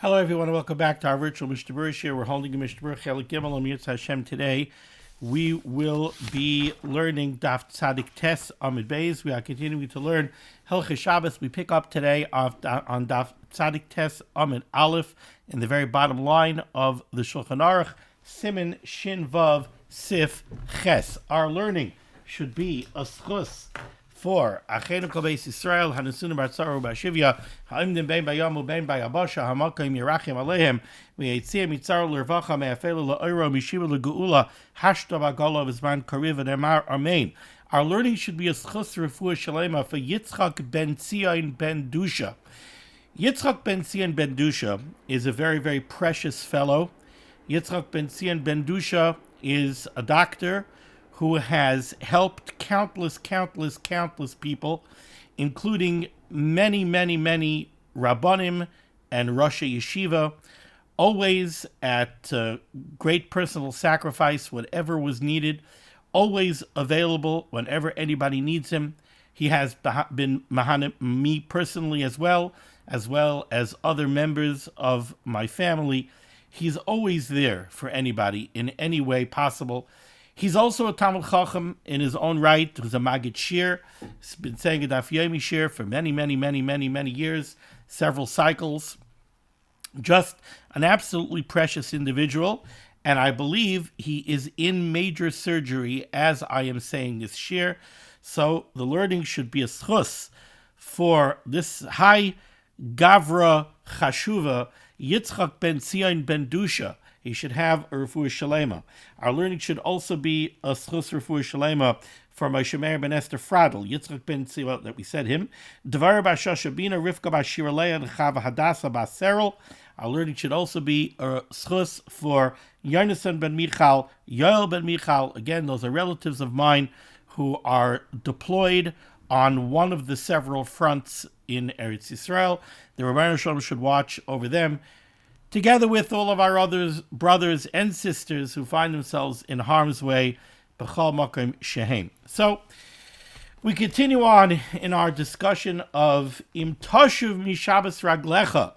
Hello, everyone, and welcome back to our virtual Mishnah Berurah share. We're holding a Mishnah Berurah Chelik Gimel Yitz Hashem today. We will be learning Daf Tzadik Tes Amud Beis. We are continuing to learn Hilchos Shabbos. We pick up today on Daf Tzadik Tes Amud Aleph in the very bottom line of the Shulchan Aruch, Siman Shin Vav Sif Ches. Our learning should be a schus for Achenu Kol Beis Yisrael Hanusunu Bartzaru Bashivya Ha'imdim Bein Bayamu Bein Bayabasha Hamakim Yerachim Alehem V'Yitzia Mitzaru L'Rvacha Me'afelu L'Oiro Mishiva L'Geula Hashta B'Golo V'Zman Kariv and Emar Amen. Our learning should be a schus refuah shalema for Yitzchak ben Tzion ben Dusha. Yitzchak ben Tzion ben Dusha is a very, very precious fellow. Yitzchak ben Tzion ben Dusha is a doctor who has helped countless people, including many Rabbanim and Rosh Yeshiva, always at great personal sacrifice, whatever was needed, always available whenever anybody needs him. He has been mahanim me personally as well as other members of my family. He's always there for anybody in any way possible. He's also a Talmud Chacham in his own right. He's a Magid Shir. He's been saying a Daf Yomi Shir for many years, several cycles. Just an absolutely precious individual. And I believe he is in major surgery as I am saying this Shir. So the learning should be a schus for this high Gavra Chashuva, Yitzchak ben Tzion ben Dusha. He should have a refuah shalema. Our learning should also be a schus refuah shalema for Moshe Meir ben Esther Fradel, Yitzchak ben Tzion, that we said him. Devar b'Shosha Bina, Rivka b'Shira Leah, and Chava Hadassah b'Serel. Our learning should also be a schus for Yonasan ben Michal, Yoel ben Michal. Again, those are relatives of mine who are deployed on one of the several fronts in Eretz Yisrael. The Rebbeinu Shalom should watch over them, together with all of our other brothers and sisters who find themselves in harm's way, b'chol makom shehem. So, we continue on in our discussion of Im Toshuv Mishabas Raglecha.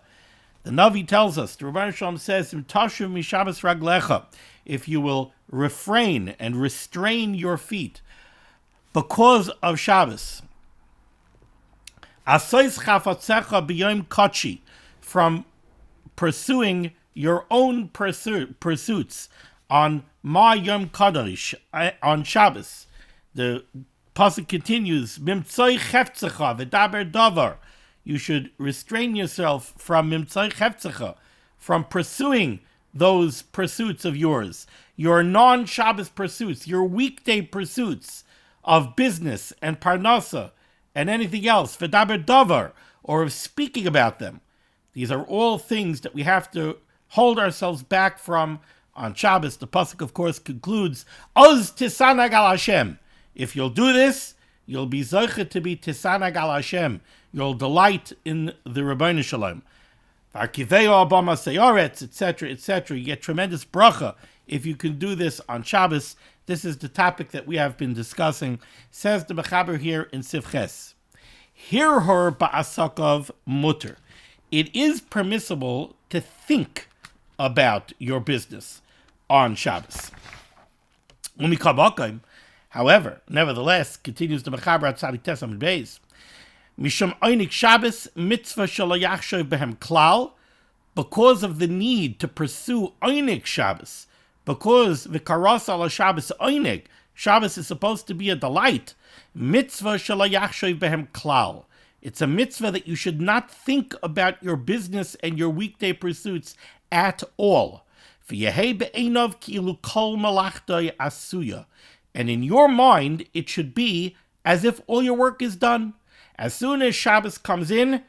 The Navi tells us, the Rebbeinu Shalom says, Im Toshuv Mishabas Raglecha, if you will refrain and restrain your feet because of Shabbos, Asois Chafatzecha B'yom Kachi, from pursuing your own pursuits on Ma Yom Kadosh, on Shabbos. The pasuk continues, Mimtzoi Cheftzecha V'daber Davar. You should restrain yourself from Mimtzoi Cheftzecha, from pursuing those pursuits of yours, your non-Shabbos pursuits, your weekday pursuits of business and parnasa and anything else, V'daber Davar, or of speaking about them. These are all things that we have to hold ourselves back from on Shabbos. The pasuk, of course, concludes, Oz tisanag al Hashem. If you'll do this, you'll be zoche to be tisanag al Hashem. You'll delight in the Rebbeinu Shalom. V'arkiveo abama seyoretz, etc. You get tremendous bracha if you can do this on Shabbos. This is the topic that we have been discussing. Says the Mechaber here in Sif Ches. Hirhor ba'asakov mutter. It is permissible to think about your business on Shabbos. However, nevertheless, continues the Mechaber Tzadik Tes Amud Beis, Mishum Einik Shabbos mitzvah shelo yachshav behem klal, because of the need to pursue Einik Shabbos, because the karas ala Shabbos Einik, Shabbos is supposed to be a delight, mitzvah shelo yachshav behem klal. It's a mitzvah that you should not think about your business and your weekday pursuits at all. And in your mind, it should be as if all your work is done. As soon as Shabbos comes in,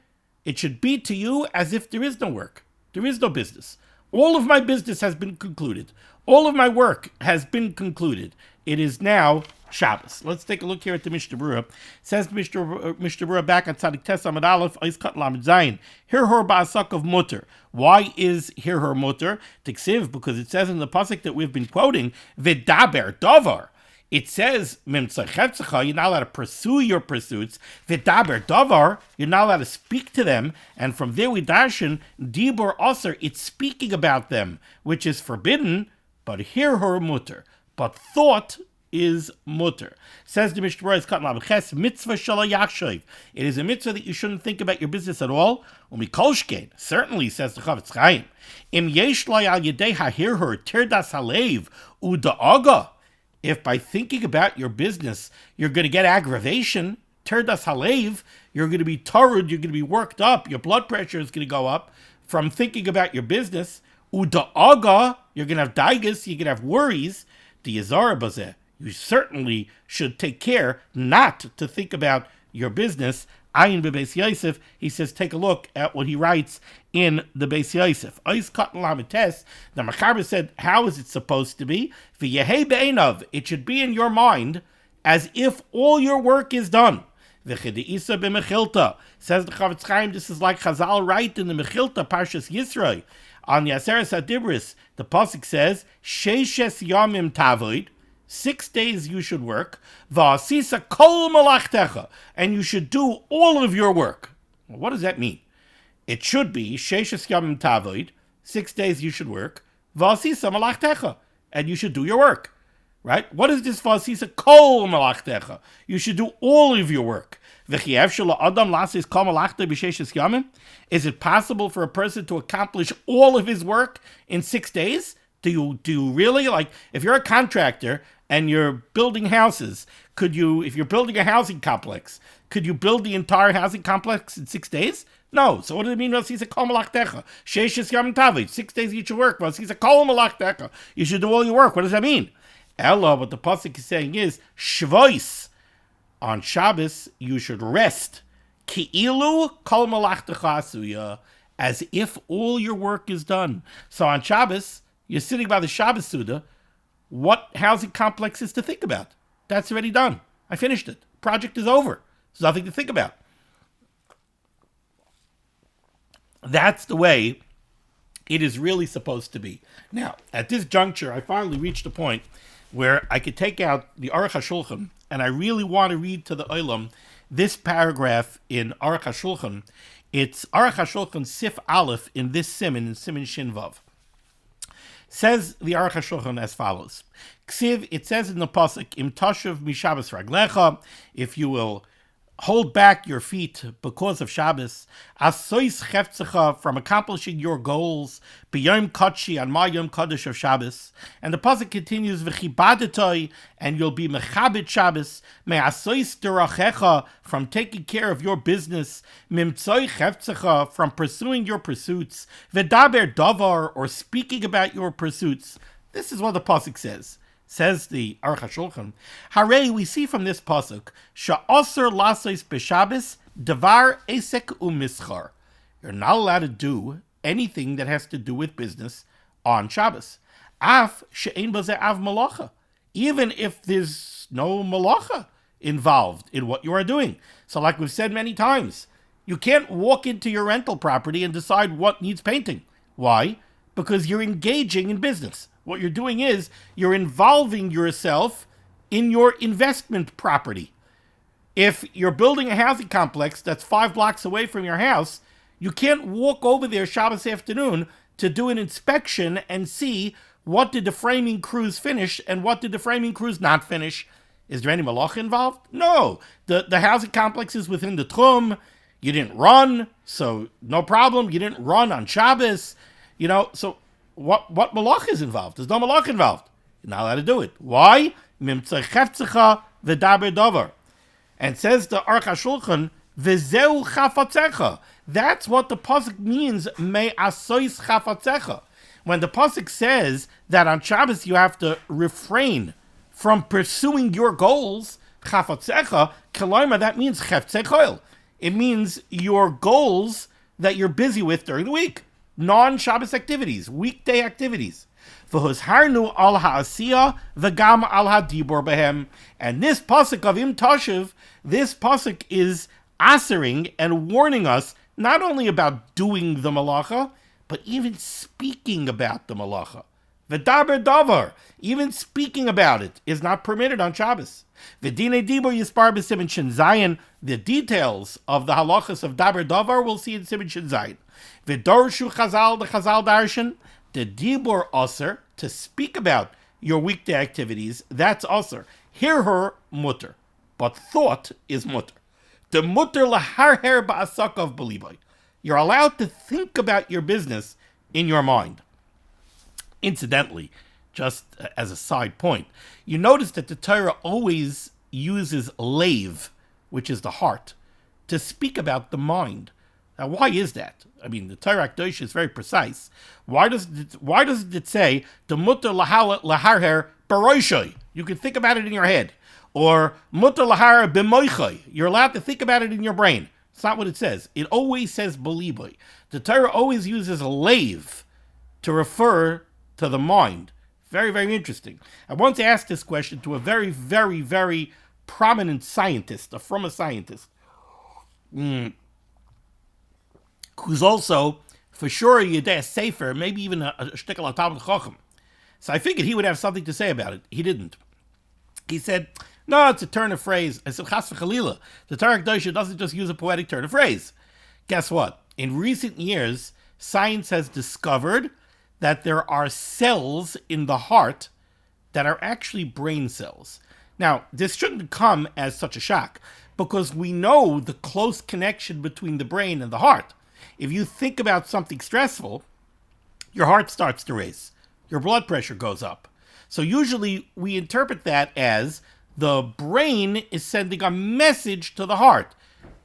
it should be to you as if there is no work. There is no business. All of my business has been concluded. All of my work has been concluded. It is now Shabbos. Let's take a look here at the Mishnah Berurah. Says the Mishnah Berurah back on Tzadik Tes Amud Aleph, Ois Kat Lamed Zayin. Hirhor ba'asak of mutter. Why is Hirhor mutter? Tiksiv, because it says in the pasuk that we've been quoting, V'daber davar. It says, you're not allowed to pursue your pursuits. V'daber davar, you're not allowed to speak to them. And from there we darshan, dibur aser, it's speaking about them, which is forbidden, but hirhur mutter. But thought is mutter. Says the Mishnah Berurah, cut lamches mitzvah shala yakshiv. It is a mitzvah that you shouldn't think about your business at all. Umikolshkein, certainly, says the Chavetz Chaim. Im yesh lo al yedei hahirhur tirdas halev uda'aga. If by thinking about your business, you're going to get aggravation, tirdas halev, you're going to be torud, you're going to be worked up, your blood pressure is going to go up from thinking about your business. Uda'aga, you're going to have daigas, you're going to have worries. The Yazara bazeh. You certainly should take care not to think about your business. Ayin beBeis Yosef, he says, take a look at what he writes in the Beis Yosef. Ois katan lamites, the Mechaber said, how is it supposed to be? V'yehei be'einav, it should be in your mind as if all your work is done. V'chedeisa b'mechilta, says the Chavetz Chaim, this is like Chazal write in the Mechilta, Parshas Yisroi. On the Aseres HaDibris, the Pasuk says, Sheishes yamim tavoid, 6 days you should work, v'asisa kol malachtecha, and you should do all of your work. Well, what does that mean? It should be, Sheishes yamim tavoid, 6 days you should work, v'asisa malachtecha, and you should do your work. Right? What is this v'asisa kol malachtecha? You should do all of your work. Is it possible for a person to accomplish all of his work in 6 days? Do you really? Like, if you're a contractor and you're building houses, if you're building a housing complex, could you build the entire housing complex in 6 days? No. So what does it mean? 6 days you should work. You should do all your work. What does that mean? Ella, what the pasuk is saying is, Shvois. On Shabbos, you should rest. Ki'ilu kol malachtecha asuya, as if all your work is done. So on Shabbos, you're sitting by the Shabbos Suda. What housing complex is to think about? That's already done. I finished it. Project is over. There's nothing to think about. That's the way it is really supposed to be. Now, at this juncture, I finally reached a point where I could take out the Aruch HaShulchan, and I really want to read to the Olam this paragraph in Aruch HaShulchan. It's Aruch HaShulchan Sif Aleph in this Siman, in Siman Shin Vav. Says the Aruch HaShulchan as follows. Ksiv, it says in the Pasuk, Im Toshav Mishabas Raglecha, if you will hold back your feet because of Shabbos, asois cheftzecha, from accomplishing your goals, b'yom kodshi, on my yom kodesh of Shabbos. And the pasuk continues, v'chibadetoi, and you'll be mechabit Shabbos, me'asois derachecha, from taking care of your business, mimtzoi cheftzecha, from pursuing your pursuits, v'daber davar, or speaking about your pursuits. This is what the pasuk says. Says the Aruch HaShulchan, Hare, we see from this pasuk, Sha'aser lasos b'Shabbos davar esek u'mischar. You're not allowed to do anything that has to do with business on Shabbos. Af she'ein bazeh av malacha. Even if there's no malacha involved in what you are doing. So like we've said many times, you can't walk into your rental property and decide what needs painting. Why? Because you're engaging in business. What you're doing is you're involving yourself in your investment property. If you're building a housing complex that's 5 blocks away from your house, you can't walk over there Shabbos afternoon to do an inspection and see what did the framing crews finish and what did the framing crews not finish. Is there any malacha involved? No. The housing complex is within the tchum. You didn't run, so no problem. You didn't run on Shabbos. So what malach is involved? There's no malach involved. You're not allowed to do it. Why? Mimtzei cheftzecha v'daber davar. And says the Aruch HaShulchan, v'zeu chafatzecha. That's what the pasuk means, me asois chafatzecha. When the pasuk says that on Shabbos you have to refrain from pursuing your goals, chafatzecha, kalaima, that means cheftzechoil. It means your goals that you're busy with during the week. Non-Shabbos activities, weekday activities. V'huzharnu al ha'asiyah v'gam al ha'dibor behem. And this pasuk of Im Toshav, this pasuk is answering and warning us not only about doing the malacha, but even speaking about the malacha. V'daber davar, even speaking about it is not permitted on Shabbos. V'dinei dibur yispar b'siman shin zayin, the details of the halachas of daber davar we'll see in siman shin zayin. V'dorshu chazal, the chazal darshan, the dibur aser, to speak about your weekday activities, that's aser. Hear her mutter, but thought is mutter. The mutter laharher ba'asakav b'liboy. You're allowed to think about your business in your mind. Incidentally, just as a side point, you notice that the Torah always uses leiv, which is the heart, to speak about the mind. Now, why is that? I mean, the Torah Kedosh is very precise. Why does it say the mutter laharher baroishay? You can think about it in your head, or mutter laharher b'moichay. You're allowed to think about it in your brain. It's not what it says. It always says beliboy. The Torah always uses leiv to refer to the mind. Very, very interesting. I once asked this question to a very, very, very prominent scientist, a scientist, who's also, for sure, a Yedei Sefer, maybe even a shtickle of Talmud Chacham. So I figured he would have something to say about it. He didn't. He said, no, it's a turn of phrase. I said, Chas v'Chalila. The Torah Kedosh doesn't just use a poetic turn of phrase. Guess what? In recent years, science has discovered that there are cells in the heart that are actually brain cells. Now, this shouldn't come as such a shock, because we know the close connection between the brain and the heart. If you think about something stressful, your heart starts to race. Your blood pressure goes up. So usually we interpret that as the brain is sending a message to the heart.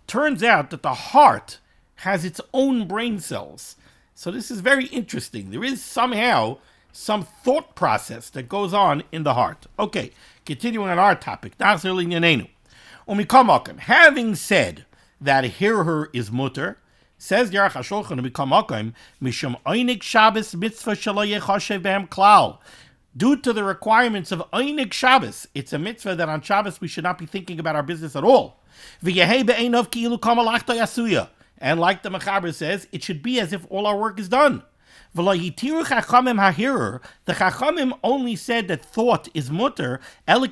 Turns out that the heart has its own brain cells. So this is very interesting. There is somehow some thought process that goes on in the heart. Okay, continuing on our topic. Having said that hear her is mutter, says the Aruch HaShulchan mishum einig Shabbos mitzvah shelo yechashev behem klal. Due to the requirements of einig Shabbos, it's a mitzvah that on Shabbos we should not be thinking about our business at all. V'yehei be'einov ki'ilu kol malachta yasuya. And like the Mechaber says, it should be as if all our work is done. The Chachamim only said that thought is mutter, only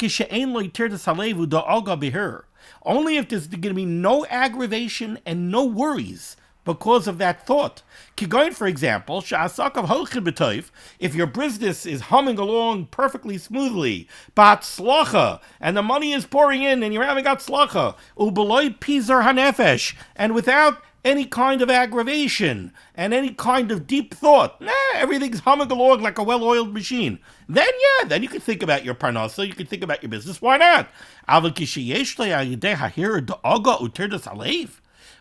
if there's going to be no aggravation and no worries because of that thought. Kigoin, for example, if your business is humming along perfectly smoothly, and the money is pouring in and you're having tzlacha, and without any kind of aggravation and any kind of deep thought, everything's humming along like a well-oiled machine, then you can think about your parnasa, you can think about your business. Why not?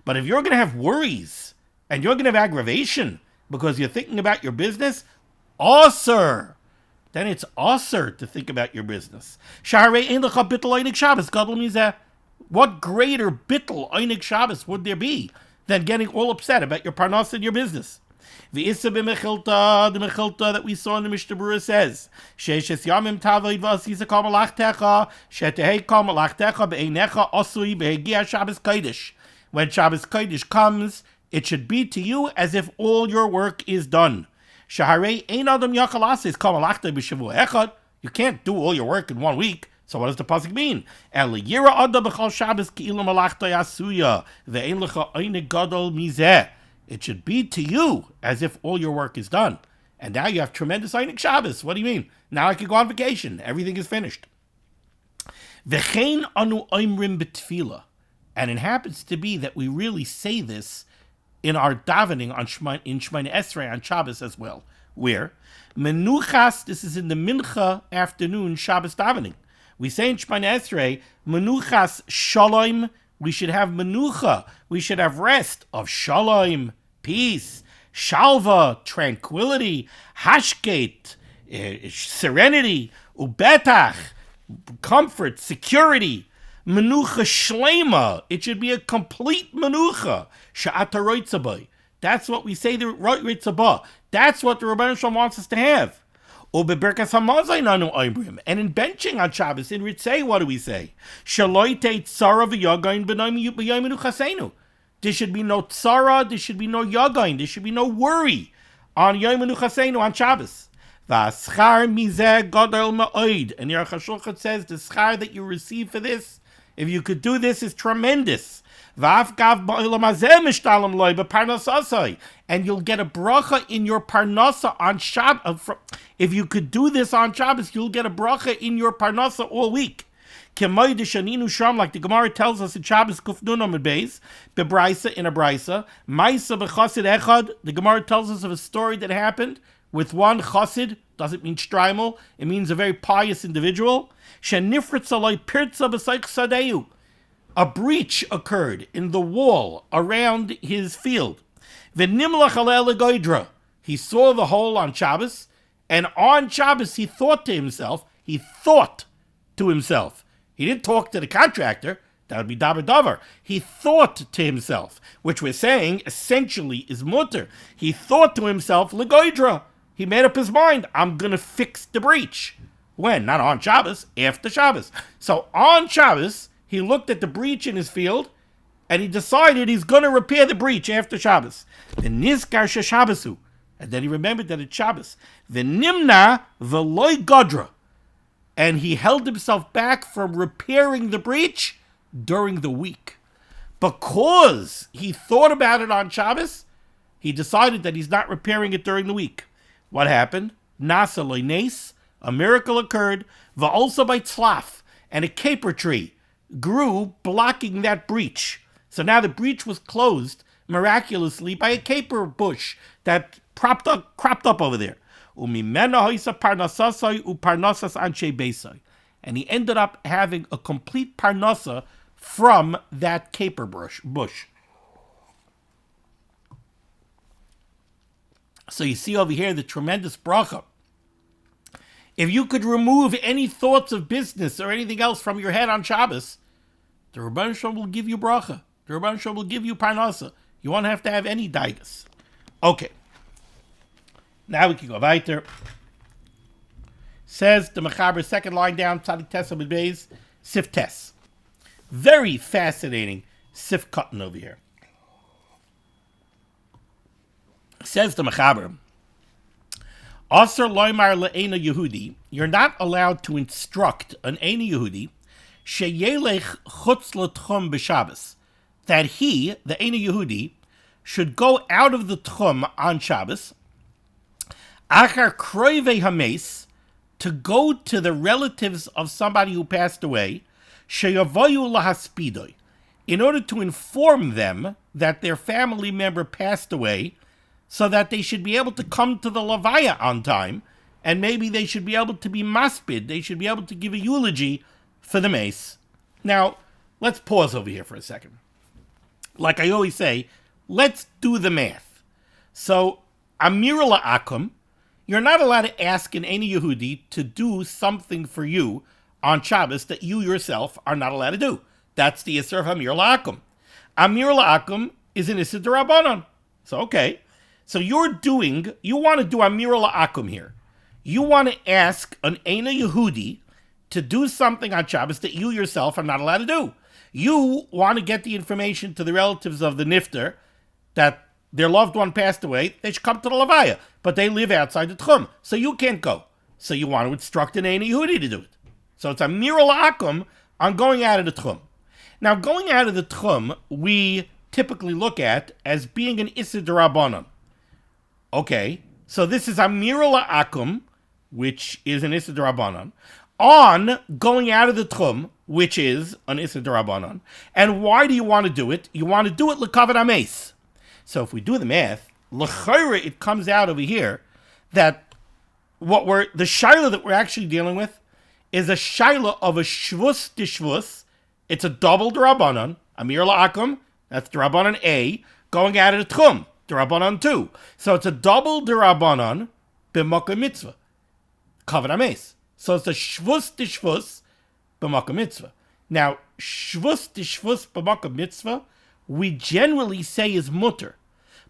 But if you're going to have worries and you're going to have aggravation because you're thinking about your business, then it's aser to think about your business. What greater bittul einig Shabbos would there be than getting all upset about your parnas and your business? The Issa b'mechilta, the mechilta that we saw in the Mishnah Berurah says, Sheishes yamim tavoid v'asisa kol malachtecha, shetehei kol malachtecha be'einecha osui be'hegia Shabbos Kodesh. When Shabbos Kodesh comes, it should be to you as if all your work is done. Shaharei ein adam yachal asis kol malachta b'shavua echad. You can't do all your work in 1 week. So what does the pasuk mean? El yira adam b'chol Shabbos ki'ilu malachta yasuya ve'ein lecha einig gadol mizeh. It should be to you as if all your work is done. And now you have tremendous einig Shabbos. What do you mean? Now I can go on vacation. Everything is finished. V'chein anu oimrim b'tefillah. And it happens to be that we really say this in our davening in Shemona Esrei on Shabbos as well. Where? Menuchas, this is in the Mincha afternoon Shabbos davening. We say in Shemona Esrei, Menuchas Shalom, we should have Menucha, we should have rest of Shalom, peace, Shalva, tranquility, Hashket, serenity, Ubetach, comfort, security, Menucha Shlema. It should be a complete Menucha. Sha'ata Roitzabay. That's what we say, the Roitzabah. That's what the Rebbeinu Shalom wants us to have. Ubeberkas Hamazay Nanu Oibrim. And in benching on Shabbos, in Ritzei, what do we say? Shaloi Teit Tzara v'Yagain b'Yom Menuchaseinu. There should be no tzara, there should be no yagain, there should be no worry on Yom Menuchaseinu on Shabbos. V'aschar mizeh gadol ma'od. And Aruch HaShulchan says the schar that you receive for this, if you could do this, is tremendous. And you'll get a bracha in your parnasa on Shabbos. If you could do this on Shabbos, you'll get a bracha in your parnasa all week. Like the Gemara tells us in Shabbos Kufnun Amud Beis, bebraisa in a braisa, Maisa b'chasid echad. The Gemara tells us of a story that happened with one chasid. Doesn't mean shtreimel. It means a very pious individual. Shenifritz aloi pirtza b'saych sadeu. A breach occurred in the wall around his field. V'nimlach alei legoydra. He saw the hole on Shabbos, and on Shabbos he thought to himself. He didn't talk to the contractor. That would be davar davar. He thought to himself, which we're saying essentially is mutter. He thought to himself, legoydra. He made up his mind, I'm going to fix the breach. When? Not on Shabbos, after Shabbos. So on Shabbos, he looked at the breach in his field, and he decided he's going to repair the breach after Shabbos. The nizkar sheshabbasu. And then he remembered that it's Shabbos. The nimna v'loy godra. And he held himself back from repairing the breach during the week. Because he thought about it on Shabbos, he decided that he's not repairing it during the week. What happened? Nasa loy nes, a miracle occurred, va'olsa by tzlaf, and a caper tree grew blocking that breach. So now the breach was closed miraculously by a caper bush that cropped up over there. And he ended up having a complete parnasa from that caper bush. So you see over here the tremendous bracha. If you could remove any thoughts of business or anything else from your head on Shabbos, the Rebbeinu Shalom will give you bracha. The Rebbeinu Shalom will give you parnasa. You won't have to have any daigas. Okay. Now we can go weiter. Says the Mechaber, second line down, Tzadik Tes Amud Beis, Sif Tes. Very fascinating Sif cotton over here. Says the Mechaber, Aser loymar le'ena Yehudi, you're not allowed to instruct an Eina Yehudi, sheyelech chutz l'tchum b'Shabbos, that he, the Eina Yehudi, should go out of the tchum on Shabbos, achar kroivei hames, to go to the relatives of somebody who passed away, sheyavoyu lahaspidoi, in order to inform them that their family member passed away, so that they should be able to come to the Levaya on time, and maybe they should be able to be maspid, they should be able to give a eulogy for the mace. Now, let's pause over here for a second. Like I always say, let's do the math. So, Amir La'akum, you're not allowed to ask an Eina Yehudi to do something for you on Shabbos that you yourself are not allowed to do. That's the Yisr of Amir La'akum. Amir La'akum is an Yisr D'Rabbanan. So, okay. So you want to do Amir La'akum here. You want to ask an Eina Yehudi to do something on Shabbos that you yourself are not allowed to do. You want to get the information to the relatives of the nifter that their loved one passed away, they should come to the Levaya, but they live outside the Tchum, so you can't go. So you want to instruct an Eina Yehudi to do it. So it's Amir La'akum on going out of the Tchum. Now, going out of the Tchum, we typically look at as being an Issa D'Rabbanan. Okay, so this is Amir La'akum, which is an Issa D'Rabbanan, on going out of the Tchum, which is an Issa D'Rabbanan. And why do you want to do it? You want to do it L'kavod HaMeis. So if we do the math, L'chayra, it comes out over here that the shaila that we're actually dealing with is a shaila of a shvus d'shvus. It's a double D'Rabbanan, Amir La'akum, that's D'Rabbanan A, going out of the Tchum. D'Rabbanan 2. So it's a double D'Rabbanan b'makom mitzvah. Kavod HaMeis. So it's a shvus d'shvus b'makom mitzvah. Now, shvus d'shvus b'makom mitzvah, we generally say is mutter.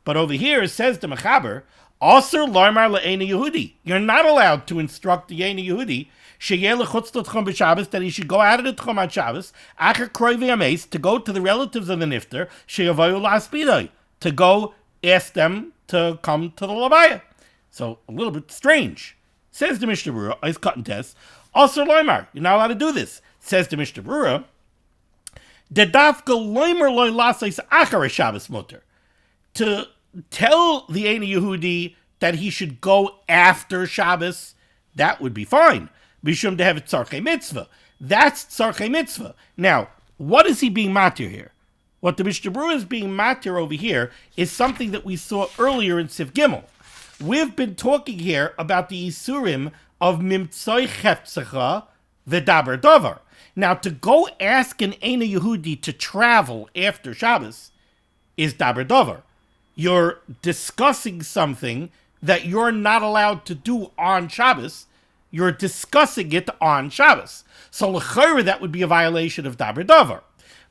But over here it says to Mechaber, Aser loymar le'ena Yehudi. You're not allowed to instruct the Eina Yehudi sheyeh lechutz l'tchum b'Shabbos, that he should go out of the tchum on Shabbos, achar kroivei hames, to go to the relatives of the nifter, sheyavoyu la'aspidoi, to go ask them to come to the Levaya. So, a little bit strange. Says the Mishnah Berurah, Ice Cotton Test, Asur Loimar, you're not allowed to do this. Says the Mishnah Berurah, Dedafka Loimer Loi Lasais Achar Shabbos Mutter. To tell the Ein Yehudi that he should go after Shabbos, that would be fine. Bishum to have it Tzarchei Mitzvah. That's Tzarchei Mitzvah. Now, what is he being matir here? What the Mishnah Berurah is being matir over here is something that we saw earlier in Sif Gimel. We've been talking here about the Isurim of Mimtzoi Cheftzecha V'daber Dover. Now, to go ask an Ein Yehudi to travel after Shabbos is Daber Dover. You're discussing something that you're not allowed to do on Shabbos. You're discussing it on Shabbos. So, l'chayra, that would be a violation of Daber Dover.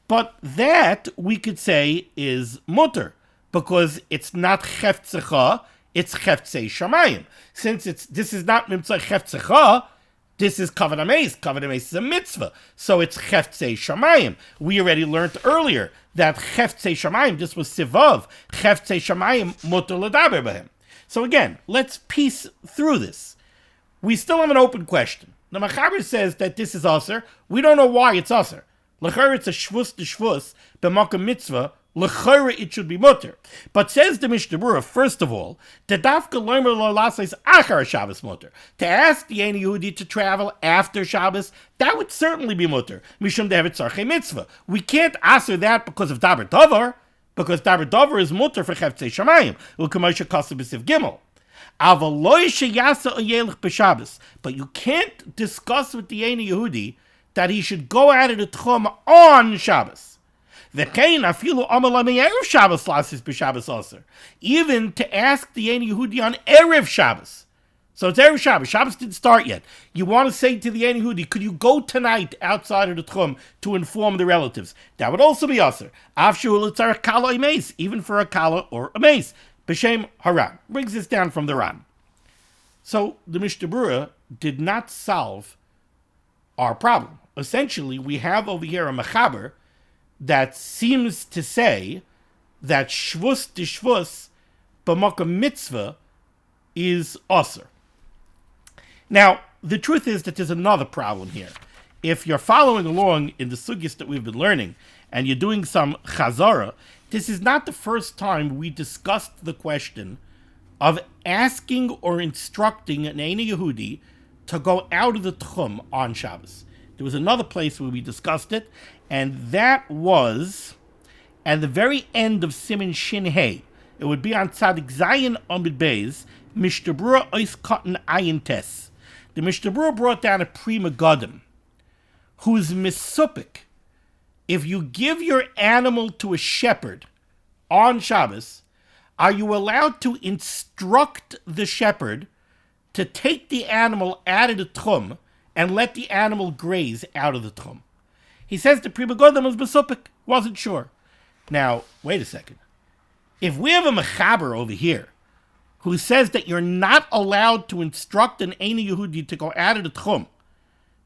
But that, we could say, is mutter, because it's not cheftzecha, it's cheftzei shamayim. Since this is not mimtzai cheftzecha, this is kavod hameis. Kavod hameis is a mitzvah, so it's cheftzei shamayim. We already learned earlier that cheftzei shamayim, this was sivav, cheftzei shamayim mutter l'daber b'hem. So again, let's piece through this. We still have an open question. The Machaber says that this is aser. We don't know why it's aser. L'chayr it's a shvus to shvus, b'makom mitzvah, l'chayr it should be mutter. But says the Mishnah Berurah, first of all, the dafka loimer lo lasais achar Shabbos mutter. To ask the Ein Yehudi to travel after Shabbos, that would certainly be mutter. Mishum devet tzarchei mitzvah. We can't aser that because of daber dover, because daber dover is mutter for cheftzei shamayim. U'kamoisha kasu b'siv gimel. But you can't discuss with the Ein Yehudi that he should go out of the tchum on Shabbos. Even to ask the Ein Yehudi on Erev Shabbos. So it's Erev Shabbos. Shabbos didn't start yet. You want to say to the Ein Yehudi, could you go tonight outside of the tchum to inform the relatives? That would also be aser. Even for a kala or a mace. B'shem Haran. Brings this down from the Ran. So the Mishnah Berurah did not solve our problem. Essentially, we have over here a Mechaber that seems to say that shvus to shvus b'makom mitzvah is aser. Now, the truth is that there's another problem here. If you're following along in the sugyas that we've been learning, and you're doing some chazara, this is not the first time we discussed the question of asking or instructing an Ein Yehudi to go out of the tchum on Shabbos. There was another place where we discussed it, and that was at the very end of Siman Shin Hey. It would be on Tzadik Zayin Amid Beis, Mishnah Berurah Ois Cotton Ayin Tes. The Mishnah Berurah brought down a Pri Megadim, who's misupik. If you give your animal to a shepherd on Shabbos, are you allowed to instruct the shepherd to take the animal out of the tchum and let the animal graze out of the tchum? He says the Pri Megadim was besupik, wasn't sure. Now, wait a second. If we have a mechaber over here who says that you're not allowed to instruct an Ein Yehudi to go out of the tchum,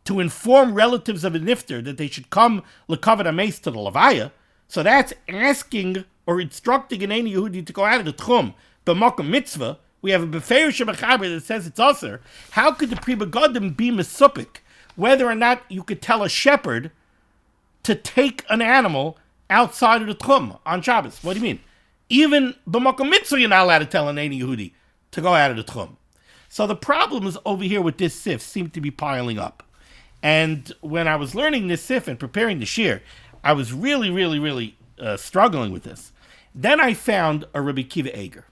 to inform relatives of a nifter that they should come lekavod hameis to the levaya, so that's asking or instructing an Ein Yehudi to go out of the tchum, b'makom mitzvah. We have a beferish mechaber that says it's aser. How could the Pri Megadim be mesupik whether or not you could tell a shepherd to take an animal outside of the tchum on Shabbos? What do you mean? Even b'makom mitzvah you're not allowed to tell an Ein Yehudi to go out of the tchum. So the problems over here with this sif seem to be piling up. And when I was learning this sif and preparing the shir, I was really struggling with this. Then I found a Rabbi Kiva Eger.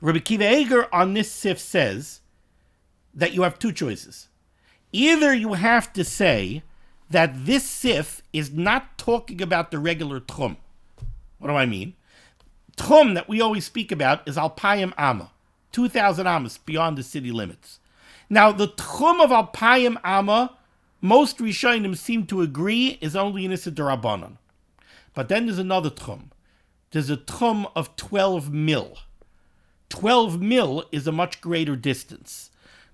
Rabbi Kiva Eger on this sif says that you have two choices. Either you have to say that this sif is not talking about the regular tchum. What do I mean? Tchum that we always speak about is Alpayim Amma, 2,000 Ammas beyond the city limits. Now, the tchum of Alpayim Amma, most Rishonim seem to agree, is only in Issa D'Rabbanan. But then there's another tchum. There's a tchum of 12 mil. 12 mil is a much greater distance.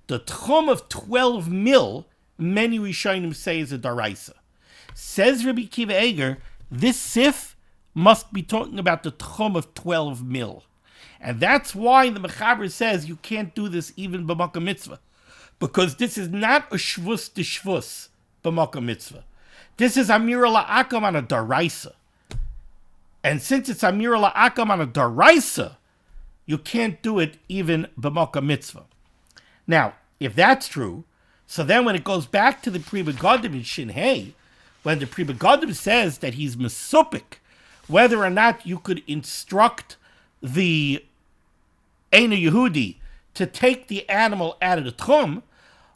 The tchum of 12 mil, many Rishonim say is a daraisa. Says Rabbi Kiva Eger, this sif must be talking about the tchum of 12 mil. And that's why the Mechaber says you can't do this even b'makom mitzvah. Because this is not a shvus de shvus b'makom mitzvah. This is amira la'akam on a daraisa. And since it's amira la'akam on a daraisa, you can't do it even b'makom mitzvah. Now, if that's true, so then when it goes back to the Pri Begadim in Shin Hey, when the Pri Begadim says that he's mesupik, whether or not you could instruct the Eina Yehudi to take the animal out of the Tchum,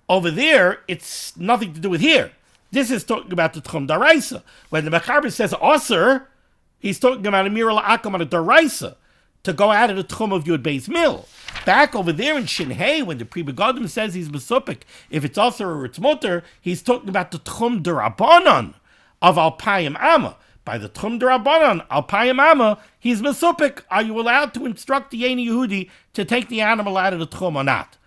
over there, it's nothing to do with here. This is talking about the Tchum Daraisa. When the Mechaber says Aser, he's talking about a Mira La'akam on a Daraisa, to go out of the Tchum of Yud Beis Mil. Back over there in Shin Hey, when the Pri Begadim says he's mesupik, if it's Aser or it's Mutter, he's talking about the Tchum Darabanan of Alpayim Amma. By the Tchum Darabanan, Alpayim Amma, he's mesupik. Are you allowed to instruct the Eina Yehudi to take the animal out of the Tchum or not?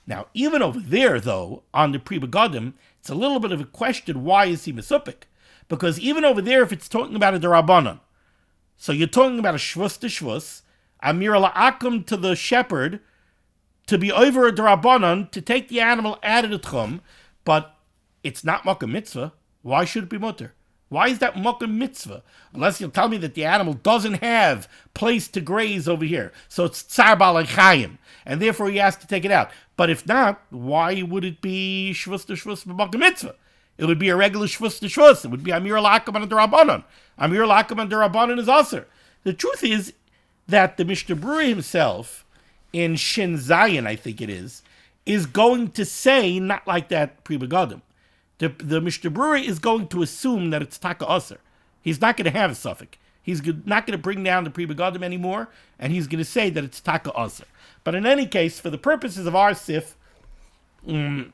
Now, even over there, though, on the Pri Begadim, it's a little bit of a question, why is he mesupik? Because even over there, if it's talking about a Darabanan, so you're talking about a shvus to shvus, Amir la'akum to the shepherd, to be over a Darabanan, to take the animal out of the Tchum, but it's not makom mitzvah. Why should it be mutter? Why is that makom mitzvah? Unless you'll tell me that the animal doesn't have place to graze over here. So it's tsar ba'alei chayim, and therefore he has to take it out. But if not, why would it be shvus to shvus makom mitzvah? It would be a regular shvus to shvus. It would be amir la'akum on a darabanan. Amir la'akum on darabanan is aser. The truth is that the Mishnah Berurah himself, in Shin Zayin, I think it is going to say not like that Pri Begadim. The Mishnah Berurah is going to assume that it's taka aser. He's not going to have a suffix. He's not going to bring down the Pri Begadim anymore, and he's going to say that it's taka aser. But in any case, for the purposes of our sif, I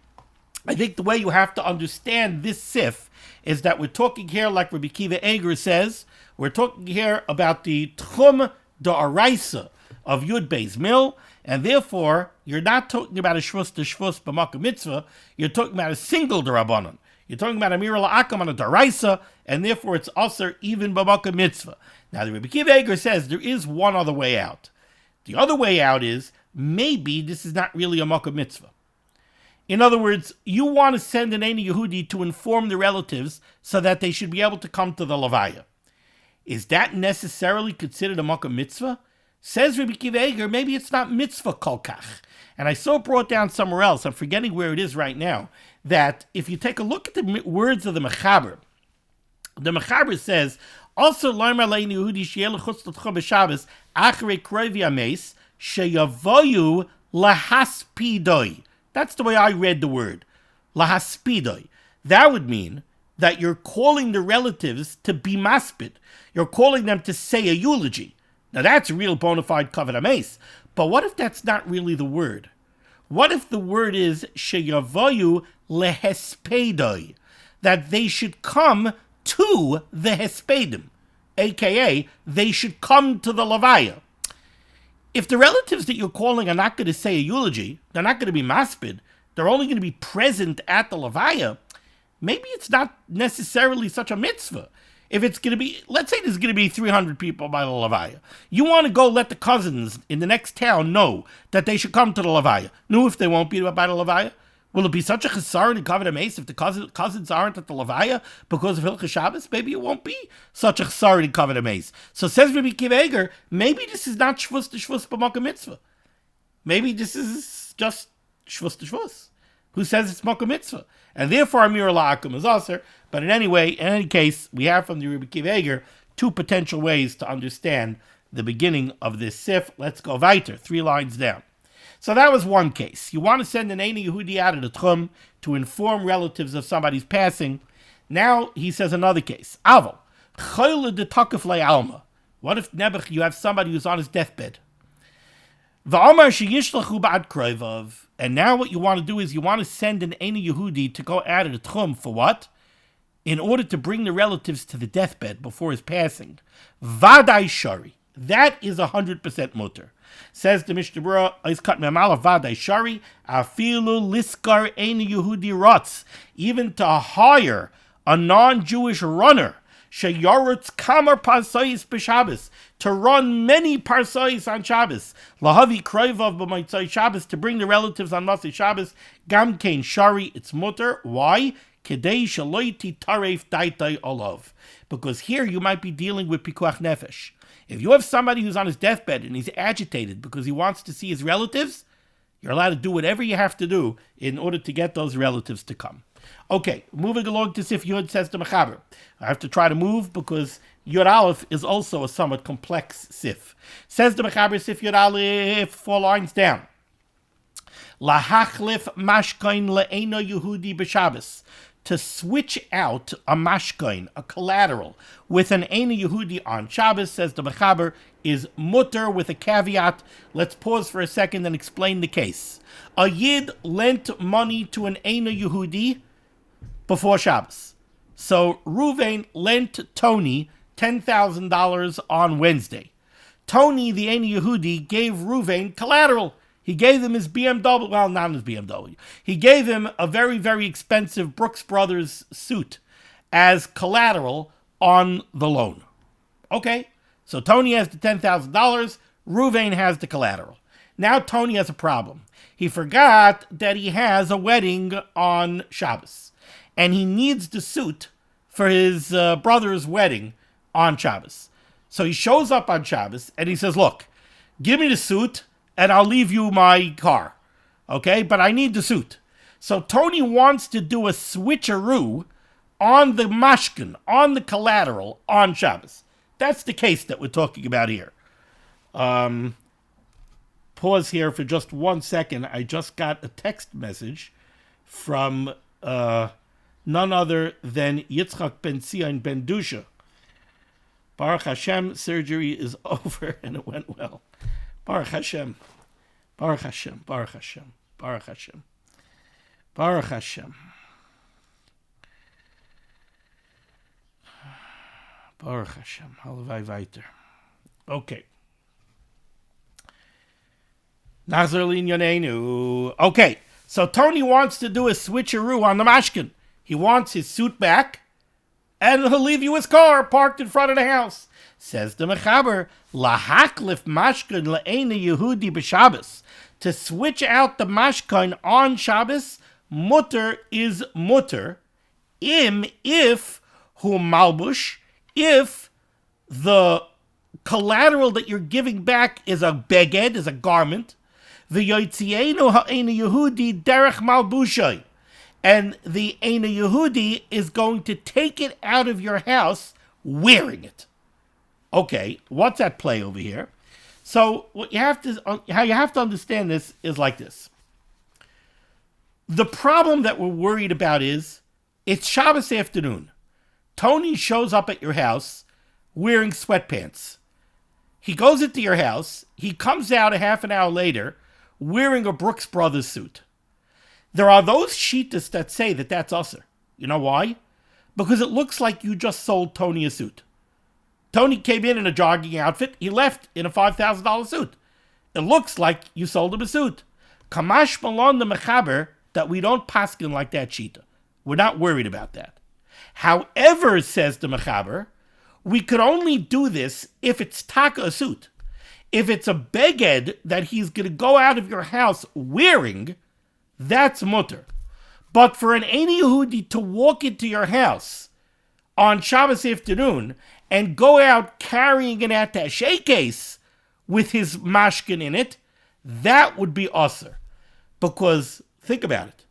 think the way you have to understand this sif is that we're talking here, like Rabbi Kiva Eger says, we're talking here about the Tchum Da'araisa of Yud Beis Mil, and therefore, you're not talking about a shvus to shvus b'makom mitzvah, you're talking about a single darabanan. You're talking about a mira la'akam on a daraisa, and therefore it's also even b'makom mitzvah. Now, the Rabbi Kiva Eger says there is one other way out. The other way out is, maybe this is not really a makom mitzvah. In other words, you want to send an Eina Yehudi to inform the relatives so that they should be able to come to the Levaya. Is that necessarily considered a makom mitzvah? Says Rabbi Kiva Eger, maybe it's not mitzvah kolkach. And I saw it brought down somewhere else, I'm forgetting where it is right now, that if you take a look at the words of the Mechaber says, also Laimar Le'eina Yehudi she'el chutz l'tchum b'Shabbos achrei krovi ames sheyavoyu lahaspidoi. That's the way I read the word, lahaspidoi. That would mean that you're calling the relatives to be maspid. You're calling them to say a eulogy. Now that's a real bona fide kavod hameis. But what if that's not really the word? What if the word is sheyavoyu lehespedoi, that they should come to the hespedim, aka they should come to the levaya. If the relatives that you're calling are not going to say a eulogy, they're not going to be maspid, they're only going to be present at the levaya, maybe it's not necessarily such a mitzvah. If it's going to be, let's say there's going to be 300 people by the levaya. You want to go let the cousins in the next town know that they should come to the levaya. No, if they won't be by the levaya, will it be such a chesaron in kavod hameis if the cousins aren't at the levaya because of Hilchos Shabbos? Maybe it won't be such a chesaron in kavod hameis. So says Rabbi Kiva Eger, maybe this is not shvus to shvus b'makom mitzvah. Maybe this is just shvus to shvus. Who says it's makom mitzvah? And therefore, Amir la'akum is aser. But in any case, we have from the Rabbi Kiva Eger two potential ways to understand the beginning of this sif. Let's go weiter, 3 lines down. So that was one case. You want to send an Eina Yehudi out of the Tchum to inform relatives of somebody's passing. Now he says another case. Aval, choyle de takef le'alma. What if Nebuch, you have somebody who's on his deathbed? V'amar sheyishlachu ba'ad kroivav. And now what you want to do is you want to send an Eina Yehudi to go out of the Tchum for what? In order to bring the relatives to the deathbed before his passing. Vadai shari. That is 100% mutter. Says the Mishnah Berurah, Eiskat me'amalav vadai shari, afilu liskar Eina Yehudi rotz. Even to hire a non-Jewish runner, Sheyarutz kamar parsayis b'Shabbos, to run many parsayis on Shabbos. Lahavi kroivav b'motzai Shabbos, to bring the relatives on Motzei Shabbos. Gam kein shari, it's mutter. Why? Kedei shaloi titaref daitai olav. Because here you might be dealing with pikuach nefesh. If you have somebody who's on his deathbed and he's agitated because he wants to see his relatives, you're allowed to do whatever you have to do in order to get those relatives to come. Okay, moving along to Sif Yud, says the Mechaber. I have to try to move because Yud Aleph is also a somewhat complex Sif. Says the Mechaber, Sif Yud Aleph, 4 lines down. Lahachlif mashkain le'eno Yehudi b'Shabbos, to switch out a mashkain, a collateral, with an Eina Yehudi on Shabbos, says the Mechaber, is mutter with a caveat. Let's pause for a second and explain the case. A Yid lent money to an Eina Yehudi before Shabbos. So Ruvain lent Tony $10,000 on Wednesday. Tony, the Eina Yehudi, gave Ruvain collateral. He gave him his BMW, well, not his BMW. He gave him a very, very expensive Brooks Brothers suit as collateral on the loan. Okay, so Tony has the $10,000, Ruvain has the collateral. Now Tony has a problem. He forgot that he has a wedding on Shabbos, and he needs the suit for his brother's wedding on Shabbos. So he shows up on Shabbos, and he says, look, give me the suit, and I'll leave you my car, okay? But I need the suit. So Tony wants to do a switcheroo on the mashkin, on the collateral, on Shabbos. That's the case that we're talking about here. Pause here for just 1 second. I just got a text message from none other than Yitzchak ben Sion ben Dusha. Baruch Hashem, surgery is over and it went well. Baruch Hashem, Baruch Hashem, Baruch Hashem, Baruch Hashem, Baruch Hashem, Baruch Hashem, Halavai Weiter. Okay. Nachzer Linyanenu. Okay, so Tony wants to do a switcheroo on the mashkin. He wants his suit back, and he'll leave you his car parked in front of the house. Says the Mechaber, lahaklif mashkan le'ena Yehudi b'Shabbos, to switch out the mashkan on Shabbos, mutter is mutter, if hu malbush, if the collateral that you're giving back is a beged, is a garment, the yoitzienu ha'ena Yehudi derech malbushay, and the Eina Yehudi is going to take it out of your house wearing it. Okay, what's at play over here? So how you have to understand this is like this. The problem that we're worried about is, it's Shabbos afternoon. Tony shows up at your house wearing sweatpants. He goes into your house. He comes out a half an hour later wearing a Brooks Brothers suit. There are those shittas that say that that's usher. You know why? Because it looks like you just sold Tony a suit. Tony came in a jogging outfit. He left in a $5,000 suit. It looks like you sold him a suit. Kamash malon the mechaber that we don't paskin like that shita. We're not worried about that. However, says the mechaber, we could only do this if it's taka a suit. If it's a beged that he's going to go out of your house wearing, that's mutter. But for an Eina Yehudi to walk into your house on Shabbos afternoon and go out carrying an attaché case with his mashkin in it, that would be usher. Because, think about it.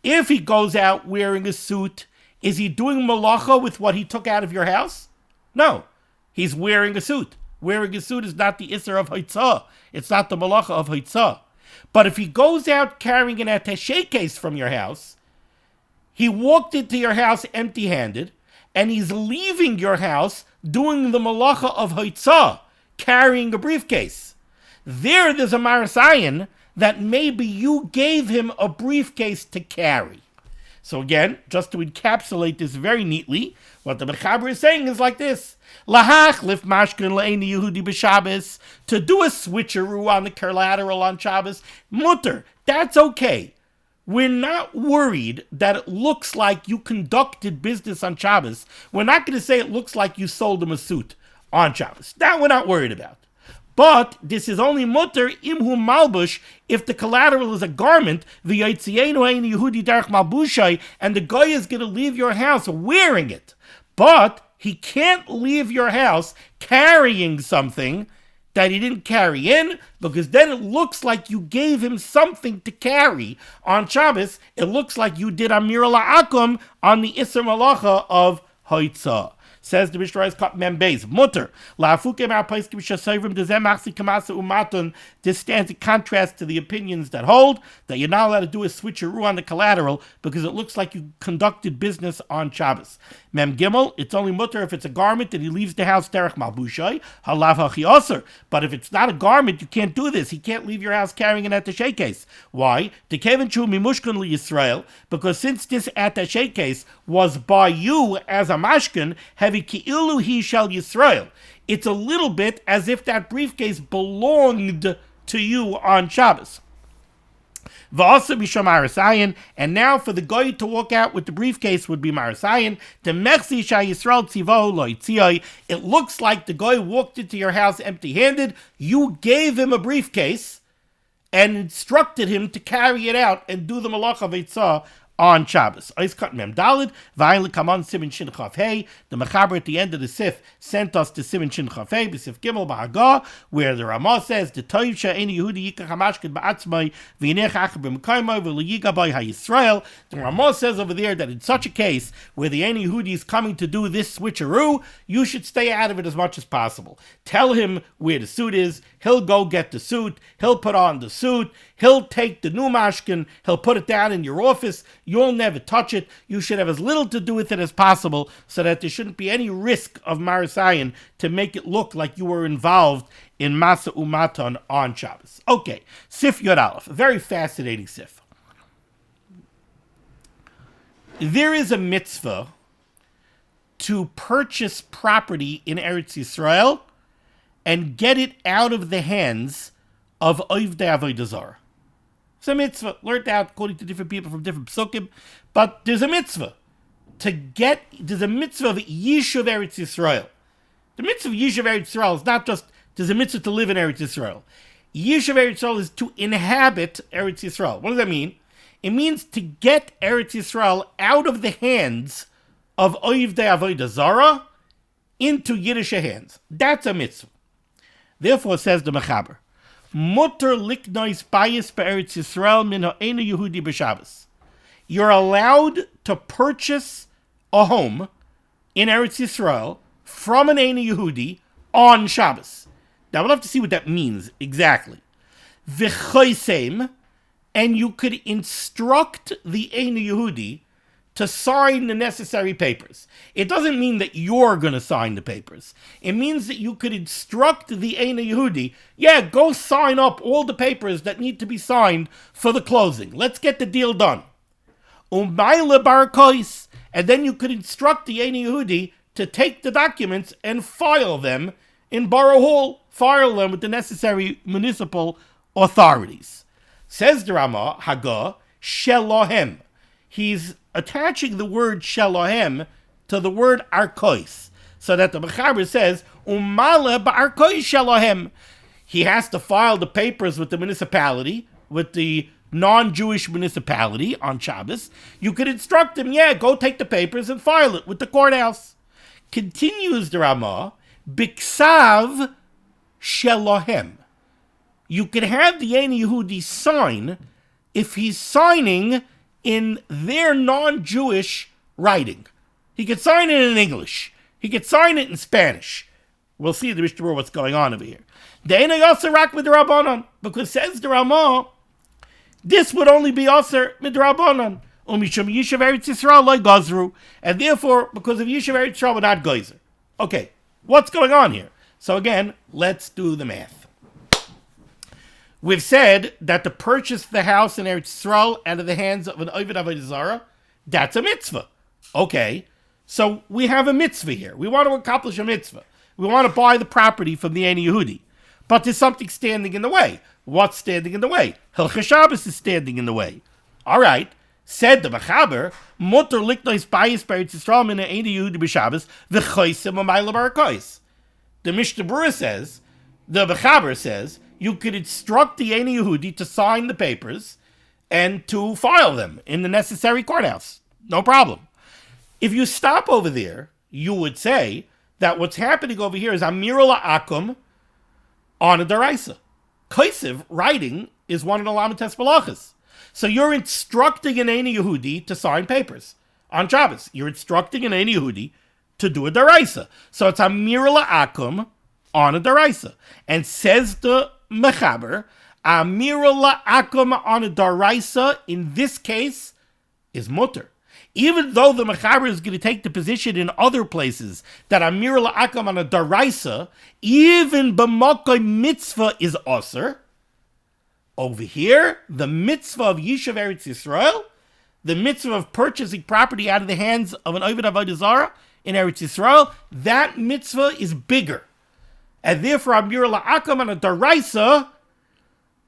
If he goes out wearing a suit, is he doing malacha with what he took out of your house? No. He's wearing a suit. Wearing a suit is not the isser of haitzah. It's not the malacha of haitzah. But if he goes out carrying an attaché case from your house, he walked into your house empty-handed, and he's leaving your house doing the malacha of haitzah, carrying a briefcase. There's a marasayan that maybe you gave him a briefcase to carry. So again, just to encapsulate this very neatly, what the Mechaber is saying is like this. Lahachlif mashkin le'eina Yehudi b'Shabbos, to do a switcheroo on the collateral on Shabbos, mutter, that's okay. we're not worried that it looks like you conducted business on Shabbos. We're not going to say it looks like you sold him a suit on Shabbos. That we're not worried about. But this is only mutter imhu malbush if the collateral is a garment, and the guy is going to leave your house wearing it. But he can't leave your house carrying something that he didn't carry in, because then it looks like you gave him something to carry on Shabbos. It looks like you did Amir La'akum on the Isser Malacha of Hoitzah. Says the Mishnah Berurah Mem Beis Mutter La'afuke Ma'apais K'Mishasayvim Dezem Machzik Kamasa Umaton. This stands in contrast to the opinions that hold that you're not allowed to do a switcheroo on the collateral because it looks like you conducted business on Shabbos. Mem Gimel, it's only mutter if it's a garment and he leaves the house derech malbushai halav hachi aser. But if it's not a garment, you can't do this. He can't leave your house carrying an attaché case. Why? The Kevin Chu Mimushkan li Yisrael, because since this attaché case was by you as a mashkin, heavy ki'ilu he shall Yisrael. It's a little bit as if that briefcase belonged to you on Shabbos. And now for the guy to walk out with the briefcase would be Marasayan. It looks like the guy walked into your house empty-handed. You gave him a briefcase and instructed him to carry it out and do the malacha veitzah on Shabbos. The Mechaber at the end of the Sif sent us to Siman Shin Chafei, B'Sif Gimel B'Hagah, where the Ramah says, "The Toiv she'eni Yehudi yikach hamashkin ba'atzmai v'yinech acher b'mekaymo v'leyiga by ha'Yisrael." The Ramah says over there that in such a case where the Eni Yehudi is coming to do this switcheroo, you should stay out of it as much as possible. Tell him where the suit is. He'll go get the suit. He'll put on the suit. He'll take the new mashkin. He'll put it down in your office. You'll never touch it. You should have as little to do with it as possible so that there shouldn't be any risk of Marasayan to make it look like you were involved in Masa Umaton on Shabbos. Okay, Sif Yod Aleph, a very fascinating Sif. There is a mitzvah to purchase property in Eretz Yisrael and get it out of the hands of Oivdei Avodah Zarah. It's a mitzvah, learned out according to different people from different psukim, but there's a mitzvah. There's a mitzvah of Yishuv Eretz Yisrael. The mitzvah of Yishuv Eretz Yisrael is not just, there's a mitzvah to live in Eretz Yisrael. Yishuv Eretz Yisrael is to inhabit Eretz Yisrael. What does that mean? It means to get Eretz Yisrael out of the hands of Oivdei Avodah Zarah into Yiddish hands. That's a mitzvah. Therefore, says the Mechaber, Mutter liknois bayis be'eretz Yisrael min ha'enu Yehudi b'Shabbos. You're allowed to purchase a home in Eretz Yisrael from an Einu Yehudi on Shabbos. Now, we'll have to see what that means exactly. V'choisem, and you could instruct the Einu Yehudi to sign the necessary papers. It doesn't mean that you're going to sign the papers. It means that you could instruct the Einu Yehudi, go sign up all the papers that need to be signed for the closing. Let's get the deal done. Umayla barkois, and then you could instruct the Einu Yehudi to take the documents and file them in Borough Hall, file them with the necessary municipal authorities. Says the Ramah, Hagah, Shelohem. He's attaching the word Shelohem to the word Arkois, so that the Mechaber says, Umala ba'arkois Shelohem. He has to file the papers with the municipality, with the non-Jewish municipality on Shabbos. You could instruct him, go take the papers and file it with the courthouse. Continues the Ramah, Biksav Shelohem. You could have the Einu Yehudi sign if he's signing in their non-Jewish writing. He could sign it in English. He could sign it in Spanish. We'll see the Mishnah Berurah what's going on over here. De'ena yoser rak midrabanan, because says the Ramah, this would only be yoser midrabanan. Umishum Yishuv Eretz Yisrael loy gazru, and therefore, because of Yishuv Eretz Yisrael, we're not geyser. Okay, what's going on here? So again, let's do the math. We've said that to purchase the house in Eretz Yisrael out of the hands of an Oived Avodah Zarah, that's a mitzvah. Okay, so we have a mitzvah here. We want to accomplish a mitzvah. We want to buy the property from the Einu Yehudi. But there's something standing in the way. What's standing in the way? Hilchos Shabbos is standing in the way. All right. Said the Mechaber, Mutter liknois bayis beretz Yisrael min ha'ein Yehudi b'Shabbos v'choisim u'mayla barakois. The Mishnah Berurah says, the Mechaber says, you could instruct the Ein Yehudi to sign the papers and to file them in the necessary courthouse. No problem. If you stop over there, you would say that what's happening over here is Amir La'akum on a Daraisa. Kaisiv, writing, is one of the Lamites Malachas. So you're instructing an Ein Yehudi to sign papers on Shabbos. You're instructing an Ein Yehudi to do a Daraisa. So it's Amir La'akum on a Daraisa. And says the Mechaber, Amir La'akum on a Daraisa, in this case, is mutter. Even though the Mechaber is going to take the position in other places that Amir La'akum on a Daraisa, even b'makai mitzvah is osir. Over here, the mitzvah of Yishuv Eretz Yisrael, the mitzvah of purchasing property out of the hands of an Oved Avodah Zarah in Eretz Yisrael, that mitzvah is bigger. And therefore, Amir La'akum on a Daraisa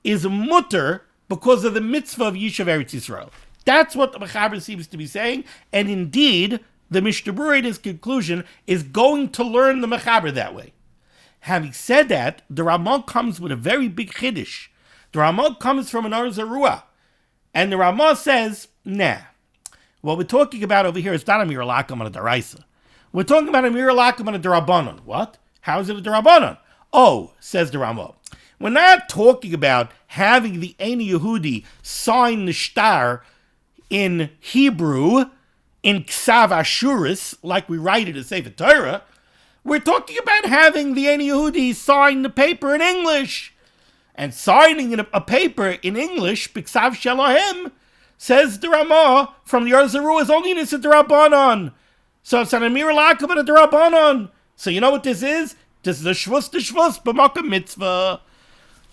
is mutter because of the mitzvah of Yishuv Eretz Yisrael. That's what the Mechaber seems to be saying, and indeed, the Mishnah Berurah in his conclusion is going to learn the Mechaber that way. Having said that, the Ramah comes with a very big chiddush. The Ramah comes from an Arzaruah, and the Ramah says, nah, what we're talking about over here is not Amir La'akum on a Daraisa. We're talking about Amir La'akum on a Darabanan. What? How is it a Darabanan? Oh, says the Ramah, we're not talking about having the Ein Yehudi sign the shtar in Hebrew, in Ksav Ashuris, like we write it in Sefer Torah. We're talking about having the Ein Yehudi sign the paper in English. And signing a paper in English, B'Ksav Shelahem, says the Ramah from the Arzaru, is only in a Darabanan. So it's an Amir La'akum and a Darabanan. So you know what this is? This is a Shvus b'Makom Mitzvah.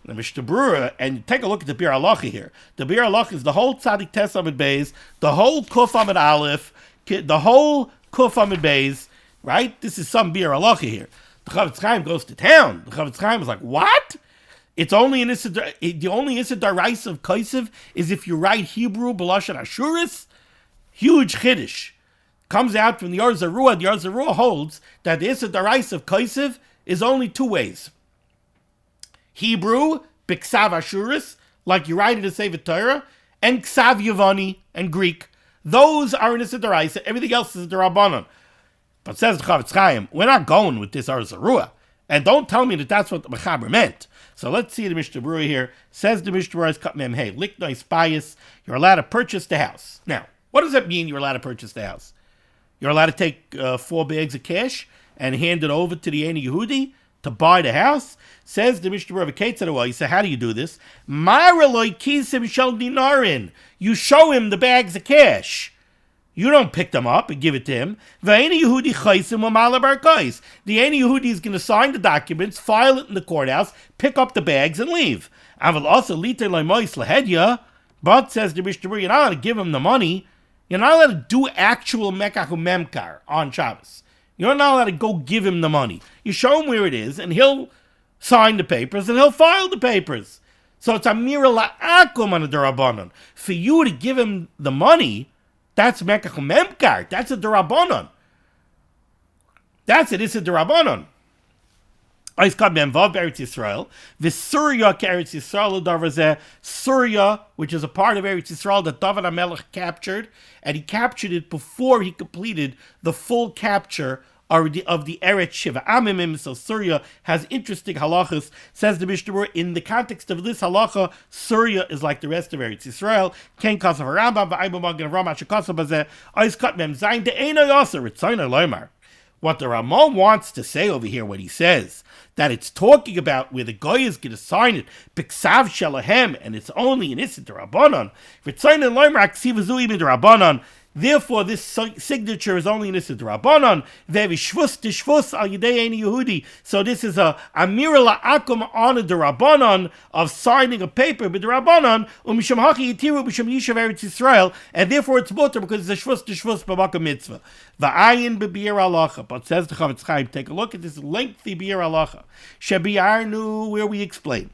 The Mishnah Berurah, and take a look at the Bir Halacha here. The Bir Halacha is the whole Tzadik Tes Amid Beis, the whole Kuf Amid Aleph, the whole Kuf Amid Beis, right? This is some Bir Halacha here. The Chavetz Chaim goes to town. The Chavetz Chaim is like, what? It's only the only Issa Daraisa of Kaisiv is if you write Hebrew B'Lashon Ashuris. Huge chiddush. Comes out from the Arzaruah. The Arzaruah holds that the Issa Daraisa of Kaisiv is only two ways. Hebrew, B'Ksav Ashuris, like you write it in Sefer Torah, and Ksav Yavani and Greek. Those are in Issa Daraisa. Everything else is Darabanan. But says the Chavetz Chaim, we're not going with this Arzaruah. And don't tell me that that's what the Mechaber meant. So let's see the Mishnah Berurah here. Says the Mishnah Berurah, Kat Mem Hey, Liknois Bayis, you're allowed to purchase the house. Now, what does that mean you're allowed to purchase the house? You're allowed to take 4 bags of cash and hand it over to the Ein Yehudi to buy the house? Says the Mishnah Berurah, Ketzadawah, you say, how do you do this? Maraloi Kisim Shel Dinarin. You show him the bags of cash. You don't pick them up and give it to him. The Ein Yehudi is going to sign the documents, file it in the courthouse, pick up the bags, and leave. But, says the Mishnah Berurah, you're not allowed to give him the money. You're not allowed to do actual mekach memkar on Shabbos. You're not allowed to go give him the money. You show him where it is, and he'll sign the papers, and he'll file the papers. So it's Amir La'akum on a Darabanan. For you to give him the money, that's Mekach Memkar. That's a Darabanan. That's it. It's a Darabanan. It's called Memvav Eretz Yisrael. V'Surya Eretz Yisrael L'Darvazeh. Surya, which is a part of Eretz Yisrael that David HaMelech captured, and he captured it before he completed the full capture of the Eretz Shiva Amimim. So Surya has interesting halachas. Says the Mishnah Berurah, in the context of this halacha, Surya is like the rest of Eretz Yisrael. Ken Kasav Rambam v'Aibam Magen Rama Shekasav Bazeh. Ois Kat Mem Zayin De'ena Yasser Ritzayin Loymar. What the Ramah wants to say over here, when he says that it's talking about where the guy is going to sign it, B'Ksav Shelahem, and it's only in Issa D'Rabbanan. Ritzayin Loymar Aksiv Zui B'Rabbanan. Therefore, this signature is only in Issa D'Rabbanan. Ve'vishvus tishvus al yidei Ein Yehudi. So this is a Amir La'akum on a D'Rabbanan of signing a paper b'D'Rabbanan u'misham hachi yitiru b'sham Yishuv Eretz Yisrael, and therefore it's mutter because it's a shvus tishvus b'makom mitzvah. Va'ayin b'bir halacha. But says the Chavetz Chaim, take a look at this lengthy bir halacha shebiarnu, where we explain.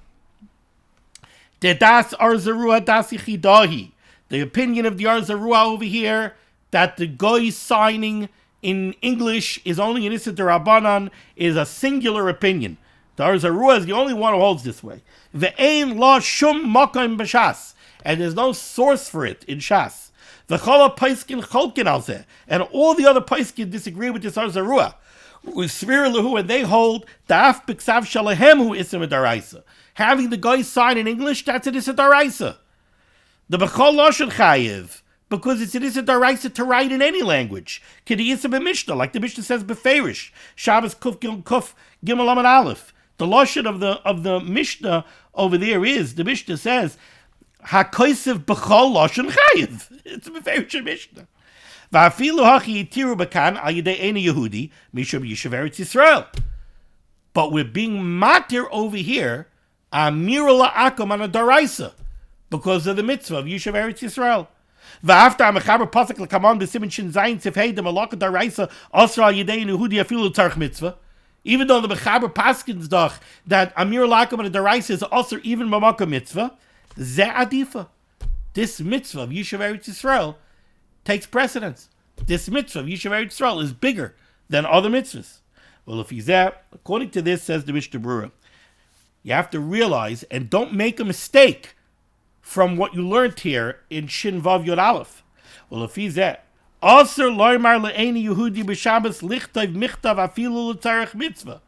Dedas arzaruah das yichidahi. The opinion of the Or Zarua over here, that the goy signing in English is only an Issa D'Rabbanan, is a singular opinion. The Or Zarua is the only one who holds this way. Ve'ein la shum makom b'shas, and there's no source for it in Shas. V'chola paiskin cholkin al zeh, and all the other paiskin disagree with this Or Zarua. U'svir lahu, and they hold da'af b'ksav shalahem hu Issa D'Oraisa. Having the goy sign in English, that's an Issa D'Oraisa. The b'chol lashon chayiv, because it's an Issa D'Oraisa to write in any language. K'di Issa b'Mishnah, like the Mishnah says b'ferish. Shabbos kuf gimel amud aleph. The lashon of the Mishnah over there is, the Mishnah says, hakoisiv b'chol lashon chayiv. It's a b'ferish Mishnah. Va'afilu hachi yitiru b'kan al yidei eni Yehudi mishum yishuv Eretz Yisrael. But we're being matir over here, amir la'akom an D'Oraisa, because of the mitzvah of Yishuv Eretz Yisrael. V'after ha'mechaber pasuk l'kamon b'simin shin zayin tzifhei dem alaka D'Oraisa asra al yidei Yehudi afilu tzarch mitzvah. Even though the mechaber paskins doch that amir la'akom an D'Oraisa is also even mamaka mitzvah, ze adifa. This mitzvah of Yishuv Eretz Yisrael takes precedence. This mitzvah of Yishuv Eretz Yisrael is bigger than other mitzvahs. Well, if he's that, according to this, says the Mishnah Berurah, you have to realize and don't make a mistake from what you learned here in Shin Vav Yod Aleph. Well, if he's that, Aser loymar le'eni Yehudi b'Shabbos lichtov michtav afilu l'tzarech mitzvah.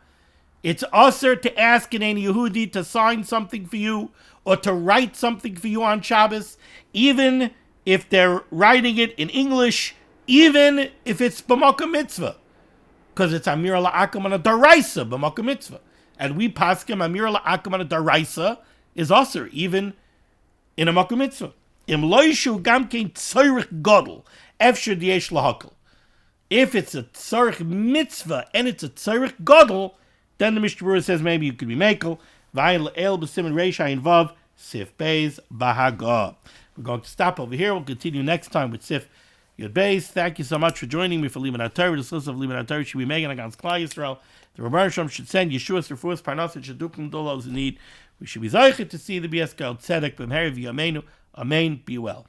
It's aser to ask an any Yehudi to sign something for you or to write something for you on Shabbos, even if they're writing it in English, even if it's b'makom mitzvah, because it's amir la'akom an D'Oraisa b'makom mitzvah, and we paskim amir la'akom an D'Oraisa is aser even in a makom mitzvah. Im loishu gam kein tzorich godel efshir diesh lahakol. If it's a tzorich mitzvah and it's a tzorich godel, then the Mishnah Berurah says maybe you could be mekel. Vayin le'el b'simin reish ayin vav sif beis bahagah. We're going to stop over here. We'll continue next time with Sif Yud Beis. Thank you so much for joining me for limud HaTorah. This list of limud HaTorah should be megan against Klal Yisrael. The Rebbe Shalom should send Yeshua's refuahs parnas and shadukim dolos in need. We should be zeicher to see the BS Gal Tzedek b'mheri v'yameinu. Amen. Be well.